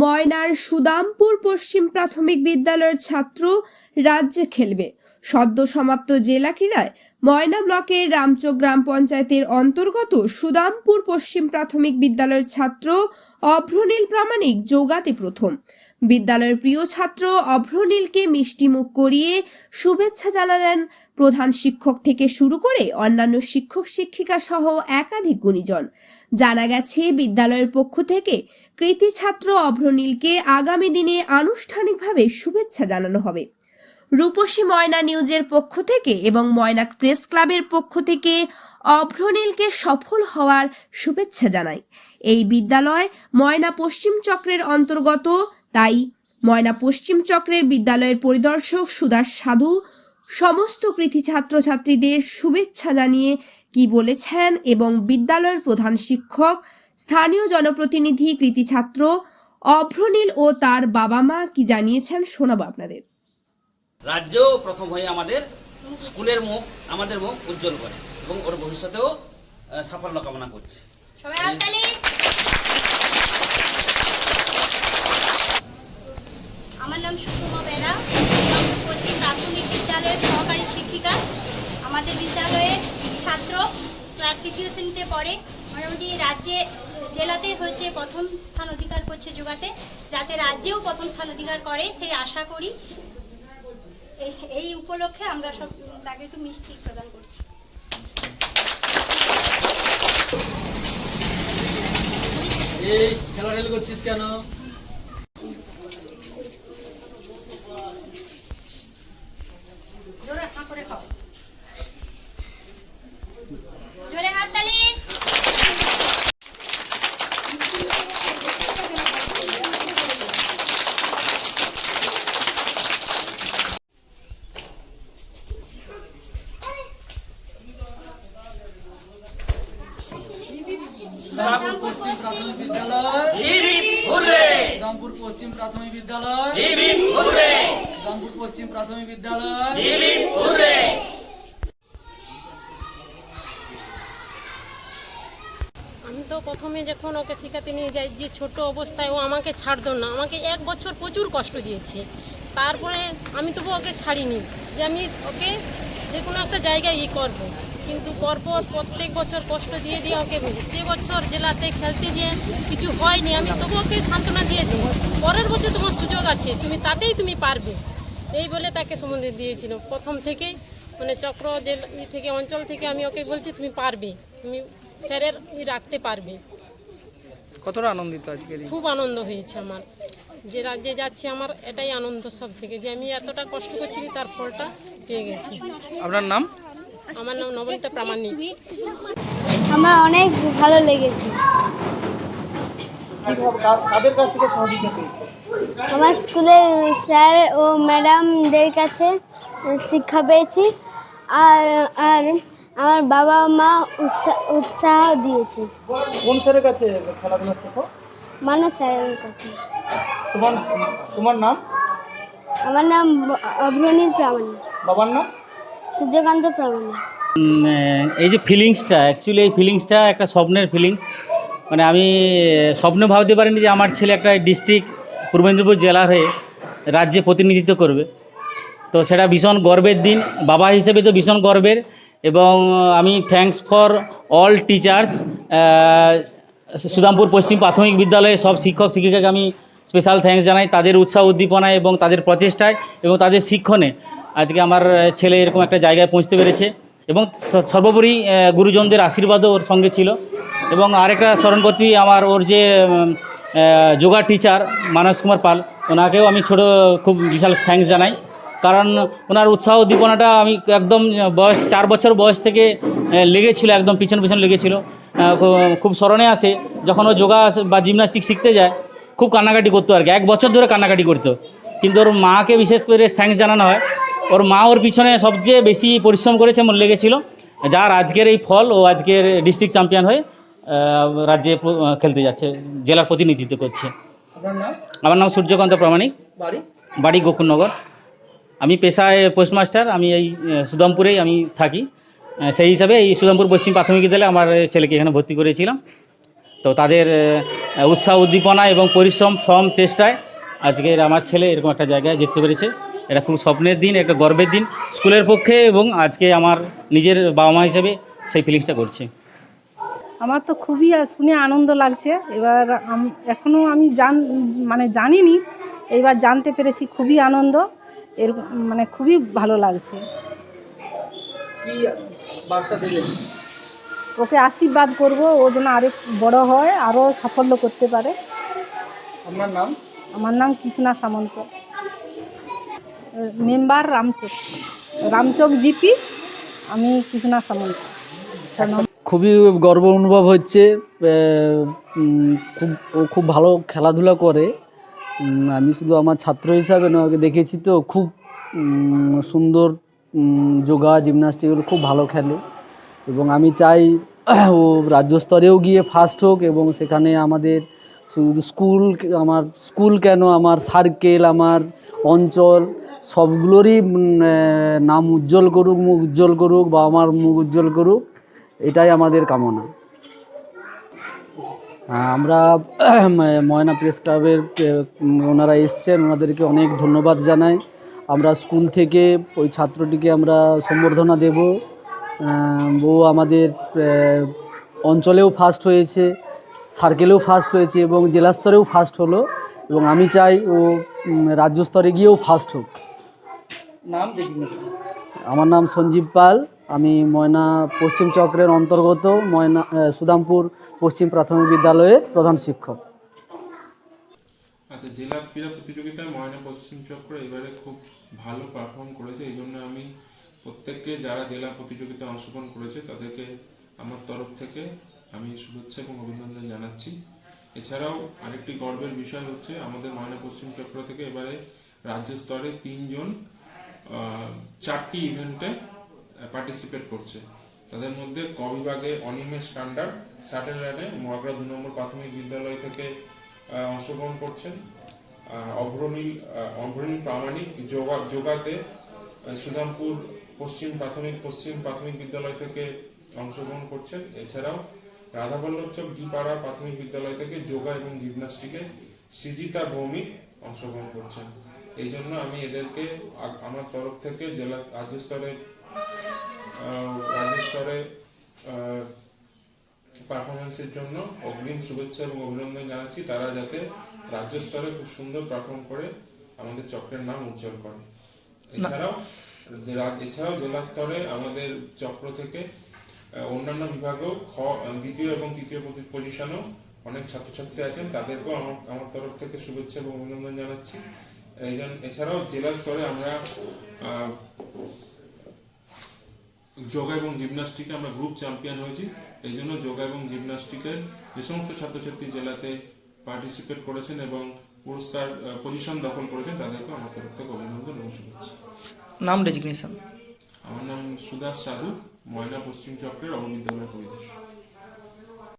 ময়নার সুদামপুর পশ্চিম প্রাথমিক বিদ্যালয়ের ছাত্র রাজ্যে খেলবে। সদ্য সমাপ্ত জেলা ক্রীড়ায় ময়না ব্লকের রামচক গ্রাম পঞ্চায়েতের অন্তর্গত সুদামপুর পশ্চিম প্রাথমিক বিদ্যালয়ের ছাত্র অভ্রনীল প্রামাণিক যোগাতে প্রথম। বিদ্যালয়ের প্রিয় ছাত্র অভ্রনীলকে মিষ্টিমুখ করিয়ে শুভেচ্ছা জানালেন প্রধান শিক্ষক থেকে শুরু করে অন্যান্য শিক্ষক শিক্ষিকা সহ একাধিক গুণীজন। জানা গেছে, বিদ্যালয়ের পক্ষ থেকে কৃতি ছাত্র অভ্রনীলকে আগামী দিনে আনুষ্ঠানিকভাবে শুভেচ্ছা জানানো হবে। রূপসী ময়না নিউজের পক্ষ থেকে এবং ময়না প্রেস ক্লাবের পক্ষ থেকে অভ্রনীলকে সফল হওয়ার শুভেচ্ছা জানাই। এই বিদ্যালয় ময়না পশ্চিম চক্রের অন্তর্গত, তাই ময়না পশ্চিম চক্রের বিদ্যালয়ের পরিদর্শক সুদাস সাধু সমস্ত কৃতি ছাত্রছাত্রীদের শুভেচ্ছা জানিয়ে কি বলেছেন এবং বিদ্যালয়ের প্রধান শিক্ষক, স্থানীয় জনপ্রতিনিধি, কৃতি ছাত্র অভ্রনীল ও তার বাবা মা কি জানিয়েছেন শোনাবো আপনাদের। রাজ্যেও প্রথম হয়ে আমাদের স্কুলের মুখ, আমাদের মুখ উজ্জ্বল করে এবং ওর ভবিষ্যতেও সাফল্য কামনা করছি। আমার নাম সুষমা বেরা, পশ্চিম প্রাথমিক বিদ্যালয়ের সহকারী শিক্ষিকা। আমাদের বিদ্যালয়ের ছাত্র ক্লাস 3য় শ্রেণীতে পড়ে। মোটামুটি রাজ্যে, জেলাতে হচ্ছে প্রথম স্থান অধিকার করছে যোগাতে, যাতে রাজ্যেও প্রথম স্থান অধিকার করে সেই আশা করি। এই উপলক্ষে আমরা সব তাকে একটু মিষ্টি প্রদান করছি। এই খেলাধুলা করছিস কেন? জোরে হাঁ করে খাও, জোরে হাততালি। সুদামপুর পশ্চিম প্রাথমিক বিদ্যালয়, সুদামপুর পশ্চিম প্রাথমিক বিদ্যালয়, সুদামপুর পশ্চিম প্রাথমিক বিদ্যালয়। আমি তো প্রথমে যখন ওকে শেখাতে নিয়ে যাই, যে ছোট অবস্থায় ও আমাকে ছাড়তো না, আমাকে 1 বছর প্রচুর কষ্ট দিয়েছে। তারপরে আমি তবু ওকে ছাড়িনি, যে আমি ওকে যে কোনো একটা জায়গায় করবো, কিন্তু পরপর প্রত্যেক বছর কষ্ট দিয়ে দিয়ে ওকে সে বছর জেলাতে খেলতে গিয়ে কিছু হয়নি, আমি তবু ওকে সান্ত্বনা দিয়েছি, পরের বছর তোমার সুযোগ আছে, তুমি তাতেই তুমি পারবে, এই বলে তাকে সম্বন্ধে দিয়েছিল। প্রথম থেকেই মানে চক্র জেলা থেকে, অঞ্চল থেকে আমি ওকে বলছি তুমি পারবে, তুমি স্যারের রাখতে পারবে। কতটা আনন্দিত আজকে? খুব আনন্দ হয়েছে আমার, যে রাজ্যে যাচ্ছে আমার এটাই আনন্দ সব থেকে, যে আমি এতটা কষ্ট করছি তার ফলটা পেয়ে গেছি। আপনার নাম? আমার নাম নবনীতা প্রামাণিক। আমার অনেক ভালো লেগেছে। আমার স্কুলের স্যার ও ম্যাডামদের কাছে শিক্ষা পেয়েছি, আর আর আমার বাবা মা উৎসাহ দিয়েছে। কোন স্যারের কাছে খেলাধুলা শেখো? মানস স্যারের কাছে। তোমার নাম? আমার নাম অভ্রনীল প্রামাণিক। বাবার নাম? সূর্যকান্ত প্রামাণিক। এই যে ফিলিংসটা, অ্যাকচুয়ালি এই ফিলিংসটা একটা স্বপ্নের ফিলিংস। মানে আমি স্বপ্ন ভাবতে পারিনি যে আমার ছেলে একটা ডিস্ট্রিক্ট পূর্ব মেদিনীপুর জেলার হয়ে রাজ্যে প্রতিনিধিত্ব করবে। তো সেটা ভীষণ গর্বের দিন, বাবা হিসেবে তো ভীষণ গর্বের। এবং আমি থ্যাঙ্কস ফর অল টিচার্স, সুদামপুর পশ্চিম প্রাথমিক বিদ্যালয়ে সব শিক্ষক শিক্ষিকাকে আমি স্পেশাল থ্যাঙ্কস জানাই, তাদের উৎসাহ উদ্দীপনায় এবং তাদের প্রচেষ্টায় এবং তাদের শিক্ষণে আজকে আমার ছেলে এরকম একটা জায়গায় পৌঁছতে পেরেছে। এবং সর্বোপরি গুরুজনদের আশীর্বাদও ওর সঙ্গে ছিল। এবং আরেকটা স্মরণ করতে আমার ওর যে যোগা টিচার মানস কুমার পাল, ওনাকেও আমি খুব বিশাল থ্যাঙ্কস জানাই, কারণ ওনার উৎসাহ উদ্দীপনাটা আমি একদম 4 বছর বয়স থেকে লেগেছিল, একদম পিছন লেগেছিল। খুব স্মরণে আসে যখন ও যোগা বা জিমনাস্টিক শিখতে যায়, খুব কান্নাকাটি করতো আর কি, 1 বছর ধরে কান্নাকাটি করতো। কিন্তু ওর মাকে বিশেষ করে থ্যাঙ্কস জানানো হয়, ওর মা ওর পিছনে সবচেয়ে বেশি পরিশ্রম করেছে, মনে লেগেছিল, যার আজকের এই ফল। ও আজকের ডিস্ট্রিক্ট চ্যাম্পিয়ন হয়ে রাজ্যে খেলতে যাচ্ছে, জেলার প্রতিনিধিত্ব করছে। আমার নাম সূর্যকান্ত প্রামাণিক, বাড়ি গোকুলনগর। আমি পেশায় পোস্টমাস্টার, আমি এই সুদামপুরেই আমি থাকি। সেই হিসাবে এই সুদামপুর পশ্চিম প্রাথমিক বিদ্যালয়ে আমার ছেলেকে এখানে ভর্তি করেছিলাম। তো তাদের উৎসাহ উদ্দীপনা এবং পরিশ্রম শ্রম চেষ্টায় আজকের আমার ছেলে এরকম একটা জায়গায় যেতে পেরেছে। এটা খুব স্বপ্নের দিন, একটা গর্বের দিন স্কুলের পক্ষে, এবং আজকে আমার নিজের বাবা মা হিসেবে সেই ফিলিংসটা করছি। আমার তো খুবই শুনে আনন্দ লাগছে। এবার এখনও আমি জানিনি, এইবার জানতে পেরেছি, খুবই আনন্দ, এর মানে খুবই ভালো লাগছে। কি বার্তা দিলেন? ওকে আশীর্বাদ করব, ও যেন আরও বড় হয়, আরও সাফল্য করতে পারে। আপনার নাম? আমার নাম কৃষ্ণা সামন্ত, মেম্বার রামচক জিপি। আমি কৃষ্ণা সামন্ত। খুবই গর্ব অনুভব হচ্ছে। খুব ভালো খেলাধুলা করে। আমি শুধু আমার ছাত্র হিসাবে নয়, ওকে দেখেছি তো খুব সুন্দর যোগা জিমনাস্টিকগুলো খুব ভালো খেলে, এবং আমি চাই ও রাজ্য স্তরেও গিয়ে ফার্স্ট হোক, এবং সেখানে আমাদের শুধু আমার স্কুল কেন, আমার সার্কেল, আমার অঞ্চল সবগুলোরই নাম উজ্জ্বল করুক, মুখ উজ্জ্বল করুক, বা আমার মুখ উজ্জ্বল করুক, এটাই আমাদের কামনা। আমরা ময়না প্রেস ক্লাবের ওনারা এসছেন, ওনাদেরকে অনেক ধন্যবাদ জানাই। আমরা স্কুল থেকে ওই ছাত্রটিকে আমরা সম্বর্ধনা দেব। ও আমাদের অঞ্চলেও ফার্স্ট হয়েছে, সার্কেলেও ফার্স্ট হয়েছে, এবং জেলা স্তরেও ফার্স্ট হলো, এবং আমি চাই ও রাজ্য স্তরে গিয়েও ফার্স্ট হোক। নাম দেখিনি। আমার নাম সঞ্জীব পাল। আমি ময়না পশ্চিম চক্রের অন্তর্গত সুদামপুর পশ্চিম প্রাথমিক বিদ্যালয়ের প্রধান শিক্ষক। আচ্ছা, জেলা ক্রীড়া প্রতিযোগিতায় ময়না পশ্চিম চক্র এবারে খুব ভালো পারফর্ম করেছে। এই জন্য আমি প্রত্যেককে যারা জেলা প্রতিযোগিতায় অংশগ্রহণ করেছে তাদেরকে আমার তরফ থেকে আমি শুভেচ্ছা এবং অভিনন্দন জানাচ্ছি। এছাড়াও আরেকটি গর্বের বিষয় হচ্ছে আমাদের ময়না পশ্চিম চক্র থেকে এবারে রাজ্য স্তরে 3 জন 4টি ইভেন্টে পার্টিসিপেট করছে। তাদের মধ্যে ক বিভাগে অনিমেষ স্ট্যান্ডার্ড স্যাটেলাইটে মহাগ্রা 2 নম্বর প্রাথমিক বিদ্যালয় থেকে অংশগ্রহণ করছেন। অভ্রনীল প্রামাণিক যোগাতে সুদামপুর পশ্চিম প্রাথমিক বিদ্যালয় থেকে অংশগ্রহণ করছেন। এছাড়াও রাধাবল্লভ ডিপাড়া প্রাথমিক বিদ্যালয় থেকে যোগা এবং জিমনাস্টিকে সৃজিতা ভৌমিক অংশগ্রহণ করছেন। এই জন্য আমি এদেরকে আমার তরফ থেকে রাজ্য স্তরে পারফরমেন্সের জন্য অগ্রিম শুভেচ্ছা এবং অভিনন্দন জানাচ্ছি। তারা যাতে রাজ্য স্তরে খুব সুন্দর পারফর্ম করে আমাদের চক্রের নাম উজ্জ্বল করে। এছাড়াও জেলা স্তরে আমাদের চক্র থেকে অন্যান্য বিভাগেও দ্বিতীয় এবং তৃতীয় পজিশনেও অনেক ছাত্রছাত্রী আছেন, তাদেরকেও আমার তরফ থেকে শুভেচ্ছা এবং অভিনন্দন জানাচ্ছি। এছাড়াও জেলা স্তরে আমরা যোগা এবং জিমনাস্টিকে আমরা গ্রুপ চ্যাম্পিয়ন হয়েছি। এই জন্য যোগা এবং জিমনাস্টিকের যে সমস্ত ছাত্রছাত্রী জেলাতে পার্টিসিপেট করেছেন এবং পুরস্কার পজিশন দখল করেছেন তাদেরকে আমার তরফ থেকে অভিনন্দন এবং শুভেচ্ছা। নাম ডেজিগনেশন? আমার নাম সুদাস সাধু, ময়না পশ্চিম চক্রের অববিদ্যালয় পরিদর্শক।